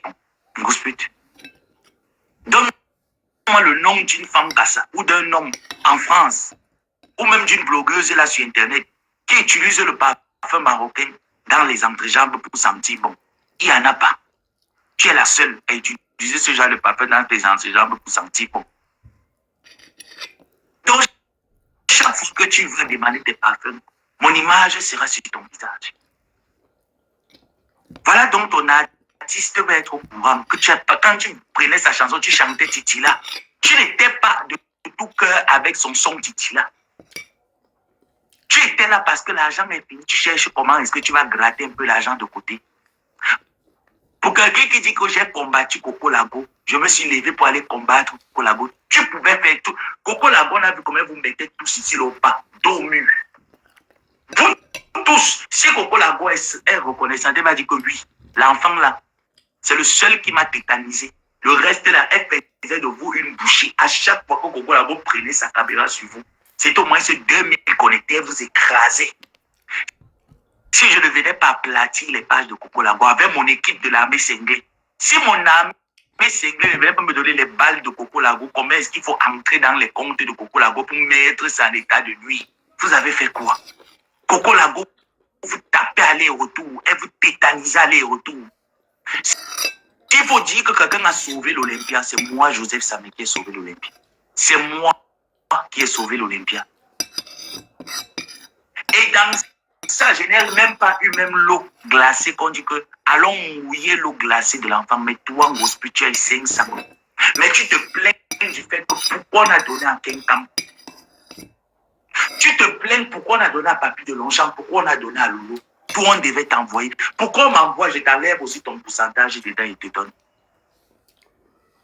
bon. Gosput. Donne-moi le nom d'une femme Kassa ou d'un homme en France ou même d'une blogueuse là sur Internet qui utilise le parfum marocain dans les entrejambes pour sentir bon. Il n'y en a pas. Tu es la seule à utiliser ce genre de parfum dans tes entrejambes pour sentir bon. Donc, chaque fois que tu veux demander tes parfums, mon image sera sur ton visage. Voilà donc ton artiste va être au courant que quand tu prenais sa chanson, tu chantais Titila. Tu n'étais pas de tout cœur avec son son Titila. Tu étais là parce que l'argent est fini. Tu cherches comment est-ce que tu vas gratter un peu l'argent de côté. Pour quelqu'un qui dit que j'ai combattu Coco Lago, je me suis levé pour aller combattre Coco Lago. Tu pouvais faire tout. Coco Lago, on a vu comment vous mettez tous ici au pas, dos au mur. Vous tous, si Coco Lago est reconnaissant, elle va dire que oui, l'enfant là, c'est le seul qui m'a tétanisé. Le reste là, elle faisait de vous une bouchée. À chaque fois que Coco Lago prenait sa caméra sur vous, c'est au moins ces 2000 connectés, vous écraser. Si je ne venais pas aplatir les pages de Coco Lago avec mon équipe de l'armée cinglée, si mon armée cinglée ne venait pas me donner les balles de Coco Lago, comment est-ce qu'il faut entrer dans les comptes de Coco Lago pour mettre ça en état de nuit? Vous avez fait quoi? Coco Lago, vous tapez aller-retour, et vous tétanisez aller-retour. Il faut dire que quelqu'un a sauvé l'Olympia, c'est moi, Joseph Samé, qui ai sauvé l'Olympia. C'est moi qui ai sauvé l'Olympia. Et dans ça, je n'ai même pas eu même l'eau glacée qu'on dit que allons mouiller l'eau glacée de l'enfant, mais toi, en hospital, tu as 500. Mais tu te plains du fait que pourquoi on a donné à Kenkam. Tu te plains pourquoi on a donné à Papy de Longchamp, pourquoi on a donné à Loulou. Tout on devait t'envoyer. Pourquoi on m'envoie, je t'enlève aussi ton pourcentage dedans et te donne.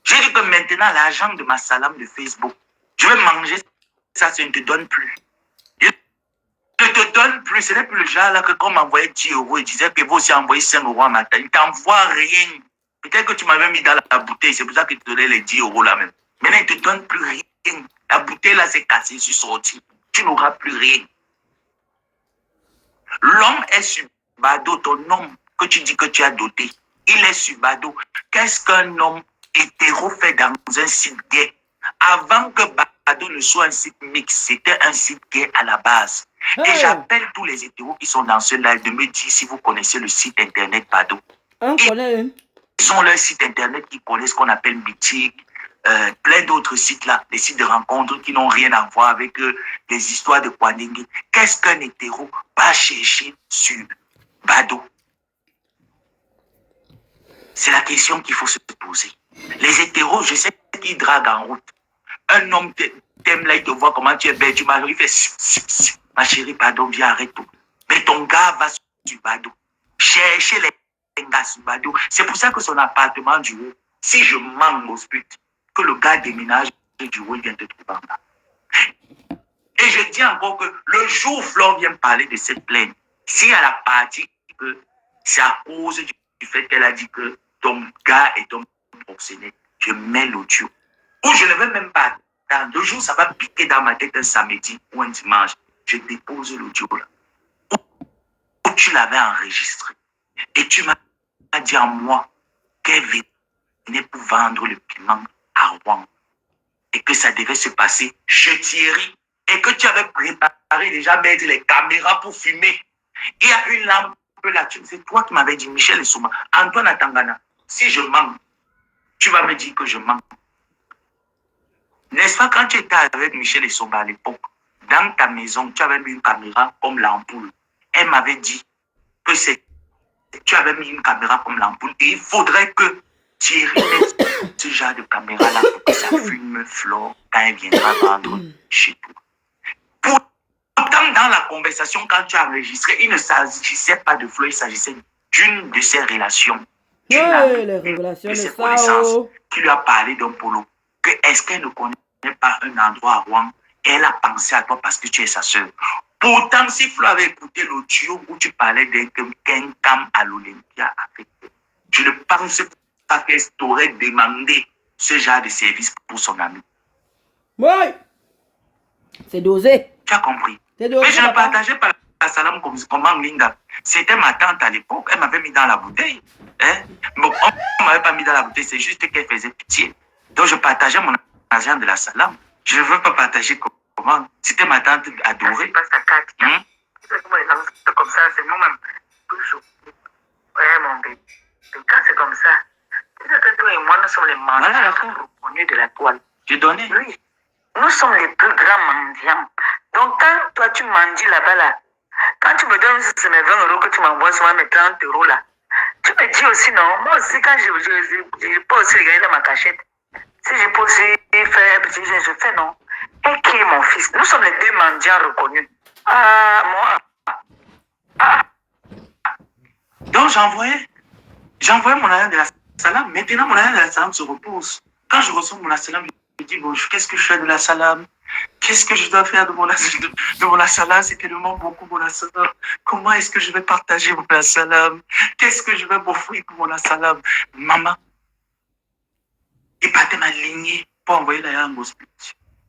J'ai dit que maintenant, l'argent de ma salame de Facebook, je vais manger ça, ça ne te donne plus. Je ne te donne plus, ce n'est plus le genre là que quand on m'envoyait 10 euros, il disait que vous aussi envoyez 5 euros à matin. Il ne t'envoie rien. Peut-être que tu m'avais mis dans la bouteille, c'est pour ça qu'il te donnait les 10 euros là même. Maintenant, il ne te donne plus rien. La bouteille là, c'est cassé, je suis sorti. Tu n'auras plus rien. L'homme est sur Bado, ton homme que tu dis que tu as doté. Il est sur Bado. Qu'est-ce qu'un homme hétéro fait dans un site gay? Avant que Bado ne soit un site mix, c'était un site gay à la base. Et j'appelle tous les hétéros qui sont dans ce live de me dire si vous connaissez le site internet Bado. Ils ont leur site internet, ils connaissent ce qu'on appelle Mythique, plein d'autres sites là, des sites de rencontres qui n'ont rien à voir avec les histoires de Kwanenge. Qu'est-ce qu'un hétéro va chercher sur Bado? C'est la question qu'il faut se poser. Les hétéros, je sais qu'ils draguent en route. Un homme t'aime là, il te voit comment tu es belle, tu m'arrives, il fait ma chérie, pardon, viens, arrête tout. Mais ton gars va sur Bado. Cherchez les gars sur Bado. C'est pour ça que son appartement du haut, si je manque au split, que le gars déménage du haut, il vient te trouver en bas. Et je dis encore que le jour où Flore vient parler de cette plainte, si à la partie que c'est à cause du fait qu'elle a dit que ton gars est un proxénète, je mets l'audio. Ou je ne vais même pas attendre. Le jour, ça va piquer dans ma tête un samedi ou un dimanche. Je dépose l'audio là. Où tu l'avais enregistré. Et tu m'as dit à moi qu'elle venait pour vendre le piment à Rouen. Et que ça devait se passer chez Thierry. Et que tu avais préparé déjà mettre les caméras pour filmer. Il y a une lampe là. C'est toi qui m'avais dit, Michel Essouma, Antoine Atangana, si je mens, tu vas me dire que je mens. N'est-ce pas, quand tu étais avec Michel Essouma à l'époque, dans ta maison, tu avais mis une caméra comme l'ampoule. Elle m'avait dit que tu avais mis une caméra comme l'ampoule et il faudrait que Thierry mette ce genre de caméra-là pour que ça filme Flore quand elle viendra vendre chez toi. Pourtant, dans la conversation, quand tu as enregistré, il ne s'agissait pas de Flore, il s'agissait d'une de ses relations. Les révélations de ses connaissances qui lui a parlé d'un polo. Que est-ce qu'elle ne connaît pas un endroit à Rouen et elle a pensé à toi parce que tu es sa soeur. Pourtant, si Flo avait écouté l'audio où tu parlais d'un Kenkam à l'Olympia, je ne pense pas qu'elle t'aurait demandé ce genre de service pour son ami. Oui, c'est dosé. Tu as compris. C'est dosé. Mais je ne partageais pas la salam comme Linda. C'était ma tante à l'époque. Elle m'avait mis dans la bouteille. Hein? Bon, on m'avait pas mis dans la bouteille, c'est juste qu'elle faisait pitié. Donc, je partageais mon argent de la salam. Je ne veux pas partager comment. C'était ma tante adorée. Pas sa carte. C'est comme ça, c'est moi-même. Toujours. Ouais, mon bébé. Quand c'est comme ça, toi et moi, nous sommes les mendiants reconnus de la toile. Je donnais. Oui. Nous sommes les plus grands mendiants. Donc, quand toi, tu mendies là-bas, là, quand tu me donnes ces 20 € que tu m'envoies souvent mes 30 € là, tu me dis aussi non. Moi aussi, quand je peux aussi regarder dans ma cachette. Si je peux aussi faire, je fais non. Et qui est mon fils? Nous sommes les deux mendiants reconnus. Ah, moi. Donc, j'envoyais mon argent de la salam. Maintenant, mon argent de la salam se repose. Quand je reçois mon salam, je me dis, bon, qu'est-ce que je fais de la salam? Qu'est-ce que je dois faire de mon salam? C'est tellement beaucoup mon salam. Comment est-ce que je vais partager mon salam? Qu'est-ce que je vais m'offrir pour mon salam? Maman, il partait ma lignée pour envoyer la langue hospital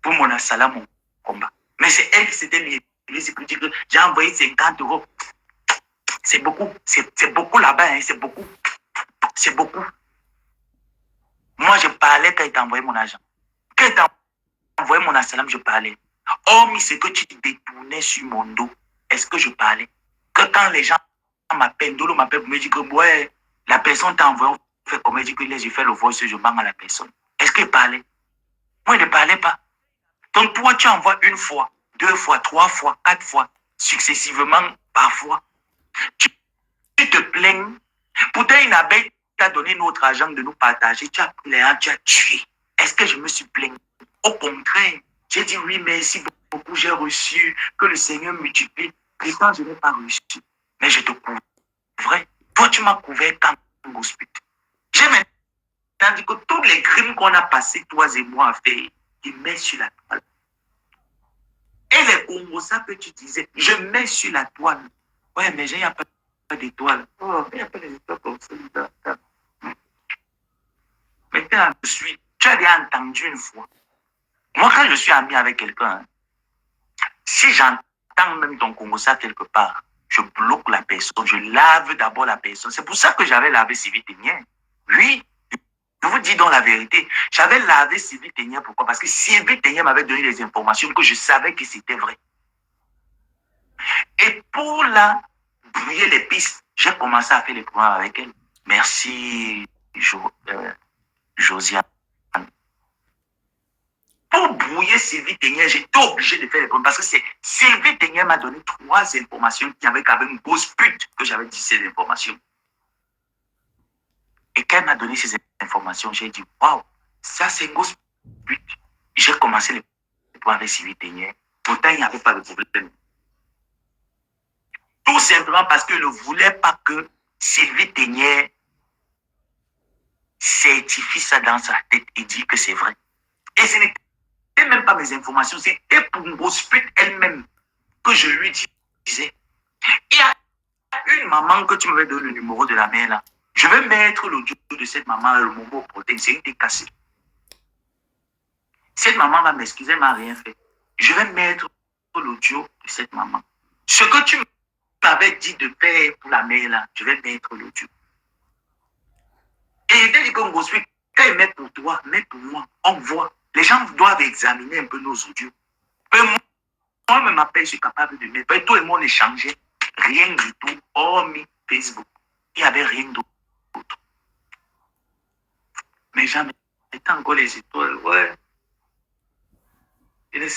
pour mon salam au combat. Mais c'est elle qui s'était liée. C'est pour dire que j'ai envoyé 50 €. C'est beaucoup. C'est beaucoup là-bas. Hein. C'est beaucoup. C'est beaucoup. Moi, je parlais quand il t'a envoyé mon argent. Quand il t'a envoyé mon salam, je parlais. Hormis ce que tu détournais sur mon dos, est-ce que je parlais? Que quand les gens m'appellent, Dolo m'appelle pour me dire que ouais, la personne t'a envoyé, on fait comme il dit que j'ai fait le voice, je bang à la personne. Est-ce qu'il parlait? Moi, il ne parlait pas. Donc, toi, tu envoies une fois, 2 fois, 3 fois, 4 fois, successivement, parfois. Tu te plains. Pourtant, une abeille t'a donné notre argent de nous partager. Tu as pris les gens, tu as tué. Est-ce que je me suis plaint? Au contraire, j'ai dit oui, merci beaucoup, j'ai reçu, que le Seigneur multiplie. Pourtant, je n'ai pas reçu. Mais je te couvrais. Toi, tu m'as couvert comme un hospital. J'ai maintenant dit que tous les crimes qu'on a passés, toi et moi, à faire, ils mettent sur la toile. Et les Congosa que tu disais, je mets sur la toile. Ouais, mais il n'y a pas d'étoiles. Oh, il n'y a pas d'étoiles comme ça. Maintenant, tu as déjà entendu une fois. Moi, quand je suis ami avec quelqu'un, si j'entends même ton Congosa quelque part, je bloque la personne, je lave d'abord la personne. C'est pour ça que j'avais lavé Sylvie Ténière. Oui, je vous dis donc la vérité. J'avais lavé Sylvie Ténière. Pourquoi? Parce que Sylvie Ténière m'avait donné des informations que je savais que c'était vrai. Et pour la brouiller les pistes, j'ai commencé à faire les programmes avec elle. Merci, Josiane. Pour brouiller Sylvie Ténière, j'étais obligé de faire les programmes parce que Sylvie Ténière m'a donné 3 informations qui avaient quand même une grosse pute que j'avais dit ces informations. Et quand elle m'a donné ces informations, j'ai dit, waouh, ça c'est une grosse pute. J'ai commencé les programmes avec Sylvie Ténière. Pourtant, il n'y avait pas de problème. Tout simplement parce que je ne voulais pas que Sylvie Ténière certifie ça dans sa tête et dit que c'est vrai. Et ce n'était même pas mes informations, c'était pour une grosse pute elle-même que je lui disais. Il y a une maman que tu m'avais donné le numéro de la mère là. Je vais mettre l'audio de cette maman, le mot protéine, c'est une cassé. Cette maman va m'excuser, elle m'a rien fait. Je vais mettre l'audio de cette maman. Ce que tu m'avais dit de faire pour la mère là, je vais mettre l'audio. Et il te dit que quand il met pour toi, met pour moi, on voit. Les gens doivent examiner un peu nos audios. Moi-même, je suis capable de mettre. Et toi et moi, on échangeait rien du tout, hormis Facebook. Il n'y avait rien d'autre. Mais jamais. Étant encore les étoiles, ouais. Et les